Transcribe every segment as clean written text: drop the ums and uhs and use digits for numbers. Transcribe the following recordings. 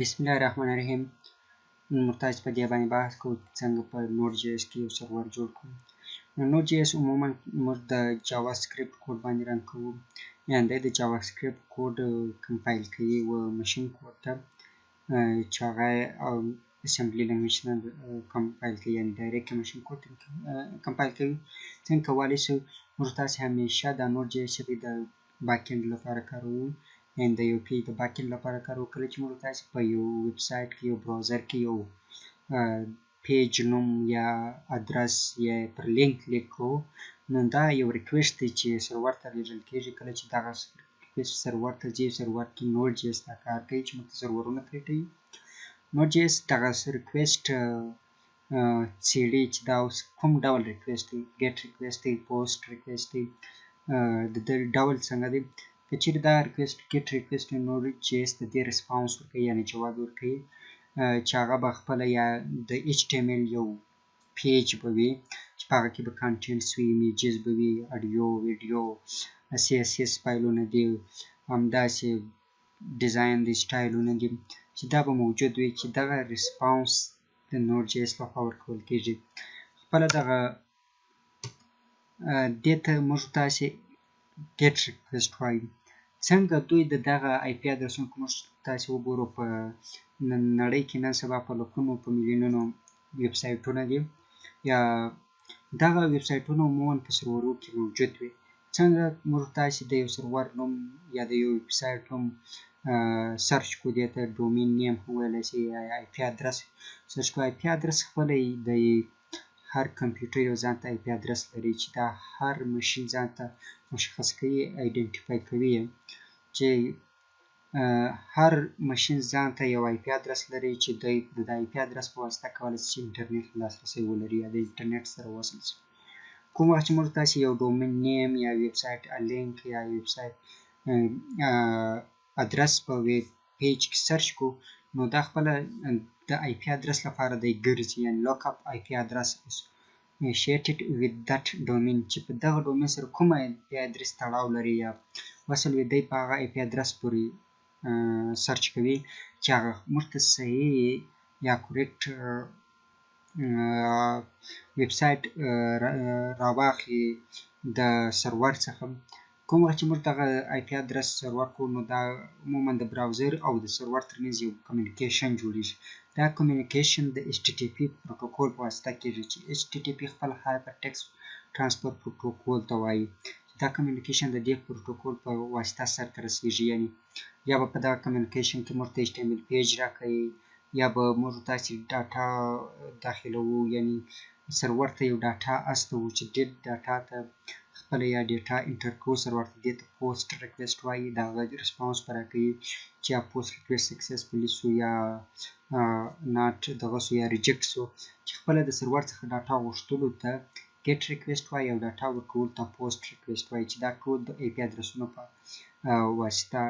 بسم الله الرحمن الرحیم. مرتض په دې باندې بحث کوو څنګه په نوډ جی اس کې یو سرور جوړ کړو. نوډ جی اس عموما موږ د جاوا سکرپټ کوډ باندې رن کوو، یعنې د جاوا سکرپټ کوډ کمپایل کوي و ماشین کوډ ته چې هغه اسمبلی لنګویج نه کمپایل کوي، یعنې ډایرکټ ماشین کوډ کمپایل کوي. څنګه کولی شو موږ تاسې همیشه د نوډ جی اس د باکینډ لپاره کاروو، یعنې د یو پیج د باکینډ لپاره کاروو. کله چې موږ تاسې په یو ویب سایټ کې یو براوزر کې یو پیج نوم یا ادرس یا پر لینک کلیک کوو، نو دا یو ریکویسټ دی چې سرور ته لیږل کېږي. کله چې دغه ریکویسټ سرور ته ځي، سرور کې نوډ جی اس دا کار کوي چې موږ ته سرورونه کریټوي. نوډ جی اس دغه ریکویسټ څېړي چې دا اوس کوم ډول ریکویسټ دی، ګیټ ریکویسټ دی، پوسټ ریکویسټ دی، د دې ډول څنګه دی. که چېرې دا ریکویسټ ګیټ ریکویسټ وي، نوډ جی اس د دې ریسپانس ورکوي، یعنې جواب ورکوي چې هغه به خپله یا د ایچ ټي ایم ایل یو پیج به وي چې په هغه کې به کانټینټس وي، ایمیجز به وي، اډیو، ویډیو، سی اس اس فایلونه دي، همداسې ډیزاین دي، سټایلونه دي، چې دا به موجود وي چې دغه ریسپانس د نوډ جی اس لخوا ورکول کېږي. خپله دغه دې ته موږ تاسې ګیټ ریکویسټ وایو. څنګه دوی د دغه آی پی ادرسونو که موږ تاسې وګورو په نړۍ کې نن سبا په لکونو په میلیونونو ویب سایټونه دي، یا دغه ویب سایټونه عموما په سرورو کې موجود وي. څنګه موږ تاسې د یو سرور نوم یا د یو ویب سایټ نوم سرچ کړو، دې ته ډومین نیم هم ویلی شي، یا آی پی ادرس سرچ کړو. آی پی ادرس خپله د هر کمپیوټر یو ځان ته آی پی ادرس لري چې دا هر ماشین ځان ته مشخص کوي، آیډنټیفای کوي چې هر ماشین ځان ته یو آی پی ادرس لري چې دوی د آی پی ادرس په واسطه کولی شي چې انټرنیټ لاسرسی ولري یا د انټرنیټ سره وصل شي. کوم وخت چې موږ تاسې یو ډومین نیم یا ویب سایټ لینک یا ویب سایټ ادرس په ویب پیج کې سرچ کړو، نو دا خپله د آی پی ادرس لپاره دی ګرځي، یعنې لوک اپ آی پی ادرس associated with that domain، چې په دغه ډومین سره کوم آی پی ادرس تړاو لري یا وصل وي، دی په هغه آی پی ادرس پورې سرچ کوي چې هغه موږ ته صحیح یا کوریکټ ویب سایټ راواخلي د سرور څخه. کوم وخت چې موږ دغه آی پی ادرس سرور کړو، نو دا عموما د براوزر او د سرور ترمنځ یو کمیونیکیشن جوړیږي. دا کمیونیکیشن د ایچ ټي ټي پي پروتوکول په واسطه کېږي چې ایچ ټي ټي پي خپل هایپر ټیکسټ ترانسفر پروتوکول ته وایي. دا کمیونیکیشن د دې پروتوکول په واسطه سرته رسیږي، یعنې یا به په دغه کمیونیکیشن کې موږ ته ایچ ټي ایم ایل پیج راکوي، یا به موږ تاسې ډاټا داخلوو، یعنې سرور ته یو ډاټا استوو چې دې ډاټا ته خپله یا ډیټا انټر کوو سرور ته، دې ته پوسټ ریکویسټ وایي. د هغه ریسپانس به راکوي چې یا پوسټ ریکویسټ سکسسفولي سو یا ناټ دغه سو یا ریجکټ سو، چې خپله د سرور څخه ډاټا غوښتلو ته ګیټ ریکویسټ وایي او ډاټا ورکولو ته پوسټ ریکویسټ وایي، چې دا ټول د آی پی ادرسونو په واسطه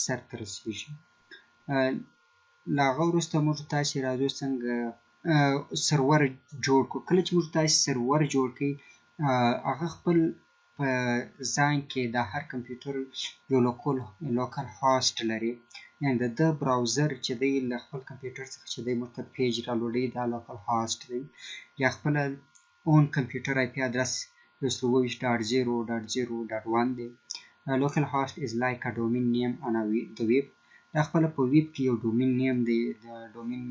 سرته رسیږي. له هغه وروسته موږ تاسې راځو څنګه سرور جوړ کړو. کله چې موږ تاسې سرور جوړ کړئ، هغه خپل په ځان کې د هر کمپیوټر یو لوکل هاست لري، یعنې د ده براوزر چې دی له خپل کمپیوټر څخه چې دی موږ ته پیج رالوډوي، دا لوکل هاست دی، یا خپله اون کمپیوټر آی پی ادرس 192.0.0.1 دی. لوکل هاست is like a domain name on the web. دا خپله په ویب کې یو ډومین نیم دی، د ډومین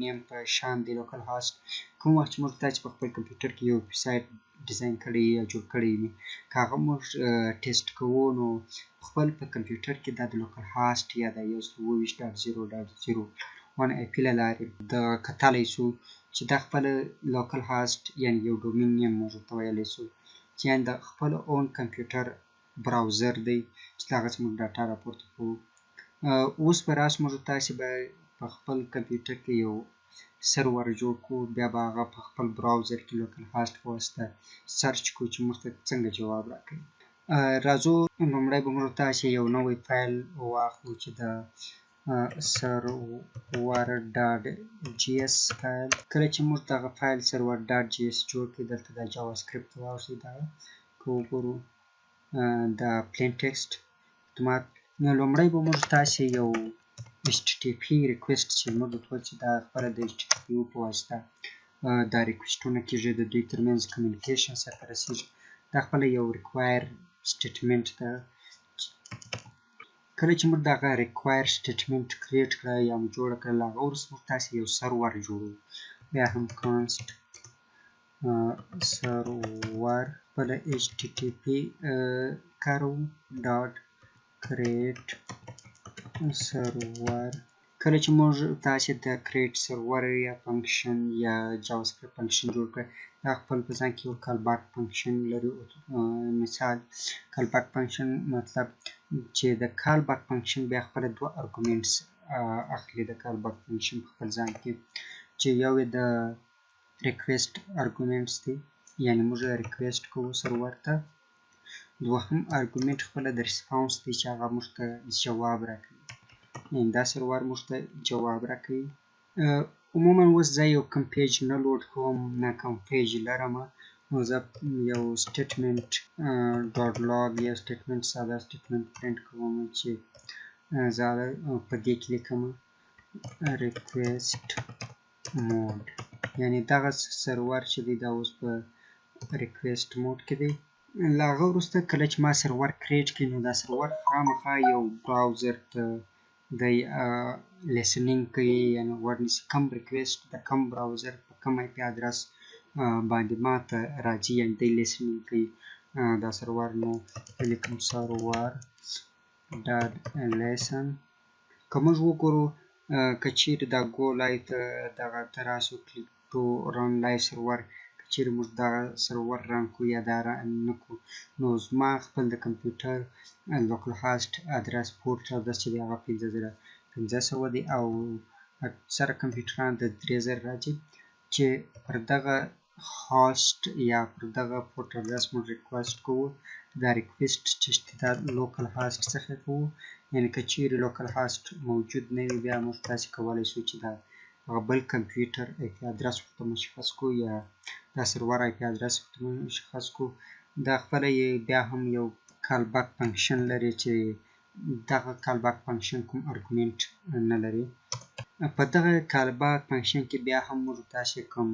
نیم په شان دی لوکل هاست. کوم وخت چې موږ تاسې په خپل کمپیوټر کې یو ویب سایټ ډیزاین کړی یا جوړ کړی وي، که هغه موږ ټیسټ کوو، نو خپل په کمپیوټر کې دا د لوکل هاست یا د 192.0.0.1 آی پي له لارې د کتلی سو چې دا خپله لوکل هاست یعنې یو ډومین نیم موږ ورته ویلی سو، چې یعنې د خپل اون کمپیوټر براوزر دی چې د هغه څخه موږ ډاټا راپورته کوو. اوس به راس موږ تاسې به په خپل کمپیوټر کې یو سرور جوړ کړو، بیا به هغه په خپل براوزر کې لوکل هاست په واسطه سرچ کړو چې موږ ته څنګه جواب راکوي. راځو لومړی به موږ تاسې یو نوی فایل واخلو چې د server ډاټ جی اس فایل. کله چې موږ دغه فایل server ډاټ جی اس جوړ کړو، دلته د جاوا سکرپټ واوسئ. دا که وګورو د پلین ټکسټ اتومات، نو لومړی به موږ تاسې یو HTTP ریکوست چې موږ ته چې دا خپل د HTTP په واسطه دا ریکوستونه کېږي د دوی ترمنځ کمیونیکیشن سره رسیږي دا خپل یو ریکوایر سټیټمنټ ده کله چې موږ دغه ریکوایر سټیټمنټ کریټ کړه یا موږ جوړ کړه هغه وروسته موږ تاسې یو سرور جوړو بیا هم کانسټ سرور خپل HTTP کارو ډاټ کریټ سرور کله چې موږ تاسې د کریټ سرور یا فنکشن یا جاوا سکرپټ فنکشن جوړ کړئ دا خپل په ځان کې یو کال باک فنکشن لري مثال کال باک فنکشن مطلب چې د کال باک فنکشن بیا خپل دوه ارګومنټس اخلي د کال باک فنکشن په خپل ځان کې چې یو یې د ریکویسټ ارګومنټس دی یعنی موږ ریکویسټ کوو سرور ته دوهم ارګومنټ خپل د ریسپانس دی چې هغه موږ ته جواب راکوي یعنی دا سرور موږ ته جواب راکوي عموما اوس زه یو کوم پیج نه لوډ کوم نه کوم پیج لرمه نو زه یو سټیټمنټ ډاټ لاګ یا سټیټمنټ ساده سټیټمنټ پرنټ کوم چې زه په دې کې لیکم ریکویسټ مود یعنی دغه سرور چې دی دا اوس په ریکویسټ مود کې دی له هغه وروسته کله چې ما سرور کریټ کړي نو دا سرور خامخا یو براوزر ته دی لیسنینګ کوي یعنی ورنیسي کوم ریکویسټ د کوم براوزر په کوم آی پی ادرس باندې ما ته راځي یعنی دی لیسنینګ کوي دا سرور نو لیکم سرور ډاټ لیسن که موږ وګورو که چیرې دا ګو لایو ته دغه ته راسو کلیک ټو رن لایو سرور که چیرې موږ دغه سرور رن کړو یا دا رن نه کړو نو زما خپل د کمپیوټر لوکل هاسټ ادرس پورټ ادرس چې دی هغه 15500 دی او اکثره کمپیوټران د 3000 راځي چې پر دغه هاسټ یا پر دغه پورټ ادرس موږ ریکویسټ کوو دا ریکویسټ چې دا لوکل هاسټ څخه کوو یعنی که چیرې لوکل هاسټ موجود نه وي بیا موږ تاسې کولی شو چې دا هغه بل کمپیوټر آی پی ادرس ورته مشخص کړو یا دا سرور آی پی ادرس ورته مشخص کړو دا خپله بیا هم یو کال باک فنکشن لري چې دغه کال باک فنکشن کوم ارګومنټ نه لري په دغه کال باک فنکشن کې بیا هم موږ تاسې کوم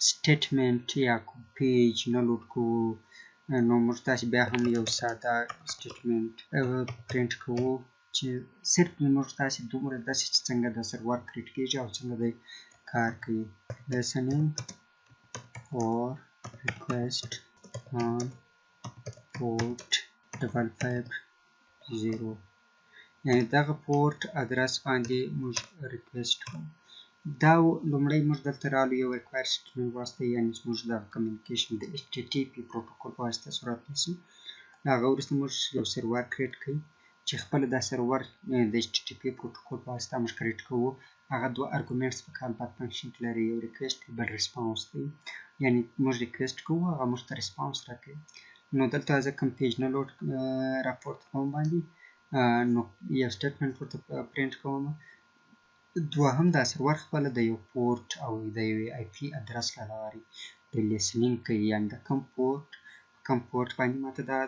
سټیټمنټ یا کوم پیج نه لوډ کوو نو موږ تاسې بیا هم یو ساده سټیټمنټ پرنټ کوو چې صرف موږ تاسې دومره داسې چې څنګه د سرور کریټ کېږي او څنګه دی کار کوي listening for request on port 550 یعنی دغه پورټ ادرس باندې موږ ریکویسټ کوو دا لومړی موږ دلته رالو یو ریکوایر سټیټمنټ واسطه یعنی موږ د کمیونیکیشن د HTTP پروتوکول په واسطه صورت نیسي هغه وروسته موږ یو سرور کریټ کوي چې خپل دا سرور د HTTP پروتوکول په واسطه موږ کریټ کوو هغه دوه ارګومنټس په کال باک فنکشن کې لري یو ریکویسټ بل ریسپانس دی یعنی موږ ریکویسټ کوو هغه موږ ته ریسپانس راکوي نو دلته زه کوم پیج نه لوډ راپورته کوم باندې نو یو سټیټمنټ ورته پرنټ کوم دوهم دا سرور خپله د یو پورټ او د یوې آی پي ادرس له لارې د لیسنینګ کوي یعنې د کوم پورټ باندې ماته دا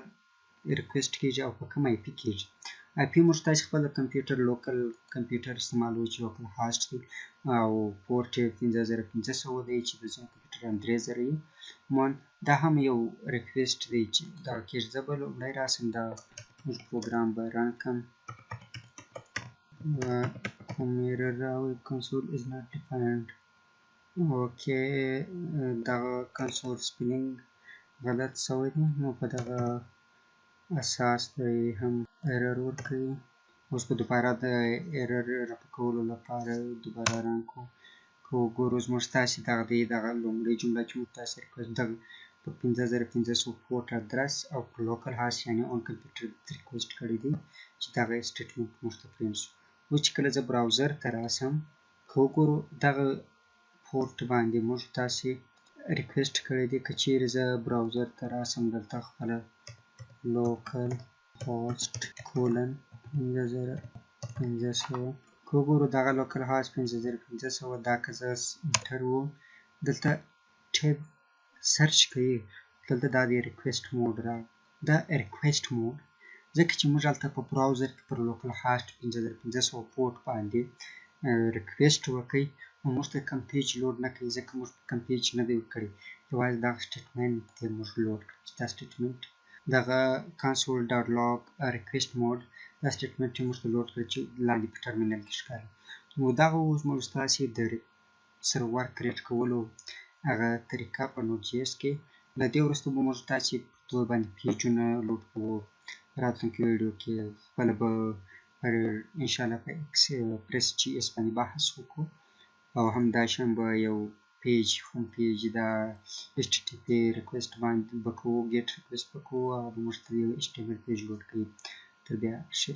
ریکویسټ کېږي او په کوم آی پي کېږي آی پي موږ تاسې خپل د کمپیوټر لوکل کمپیوټر استعمالوو چې لوکل هاسټ دی او پورټ یې 15500 دی چې د ځینو کمپیوټرانو 3000 یې عموما دا هم یو ریکویسټ دی چې دغه کېږي زه به لومړی راسم دا موږ پروګرام به رن کړم کوم ایرر راوړي console is not defined اوکې دغه console سپیلینګ غلط شوی دی نو په دغه اساس دی هم ایرر ورکوي اوس به دوباره د ایرر رفع کولو لپاره دوباره رن کوو که وګورو زموږ ستاسې دغه لومړۍ جمله چې موږ تاسې ریکویسټ دغه په 15500 پورټ ادرس او په لوکل هاسټ یعنې اون کمپیوټر ریکویسټ کړی دی چې دغه سټیټمنټ موږ ته پرنټ شو اوس چې کله زه براوزر ته راسم که وګورو دغه پورټ باندې موږ تاسې ریکویسټ کړی دی که چیرې زه براوزر ته راسم دلته خپله لوکل هاسټ کولن 15500 که وګورو دغه لوکل هاسټ 15500 دا که زه انټر ووم دلته ټیب سرچ کوي دلته دا د ریکویسټ موډ راغی دا ریکویسټ موډ ځکه چې موږ هلته په براوزر کې پر لوکل هاست 15500 پورټ باندې ریکویسټ وکړئ، نو موږ ته کوم پیج لوډ نه کوي، ځکه موږ کوم پیج نه دی ورکړی، یوازې دغه سټیټمنټ دی موږ لوډ کړی. چې دا سټیټمنټ دغه console dot log request mode دا سټیټمنټ چې موږ ته لوډ کړی چې لاندې په ټرمینل کې ښکاري. نو دغه اوس موږ ستاسې د سرور کریټ کولو هغه طریقه په نوټ جي اس کې. له دې وروسته به موږ تاسې په دې باندې پیجونه لوډ کوو. راتلونکي ویډیو کې خپله به انشاءالله په ایکسپریس جي اس باندې بحث وکړو، او همداشان به یو پیج هوم پیج دا HTTP ریکویسټ باندې به کوو، ګیټ ریکویسټ به کوو، او موږ ته یو HTML پیج لوډ کوي. تر بیا ښه.